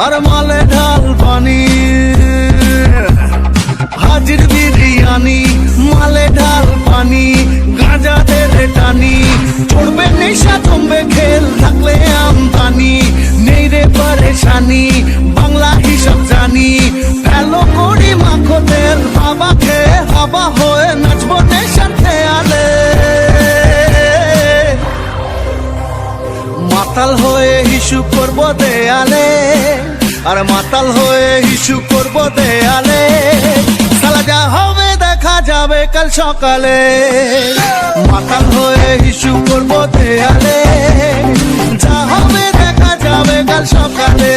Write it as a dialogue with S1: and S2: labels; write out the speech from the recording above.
S1: আর মালে ঢাল পানি, হাজির বিরিয়ানি, মালে ঢাল পানি, গাঁজা দেবে টানি, চড়বে নেশা জমবে খেল, থাকলে আমদানি, নেই রে পরেশানি, বাংলা হিসাব জানি, ফেলো করি মাখো তেল, হাবা খেয়ে হাবা হয়ে নাচবো নেশার খেয়ালে, মাতাল হয়ে হিসু করবো দেয়ালে, আর মাতাল হয়ে হিসু করবো দেয়ালে, সালা যা হবে দেখা যাবে কাল সকালে, মাতাল হয়ে হিসু করবো দেয়ালে, যা হবে দেখা যাবে কাল সকালে।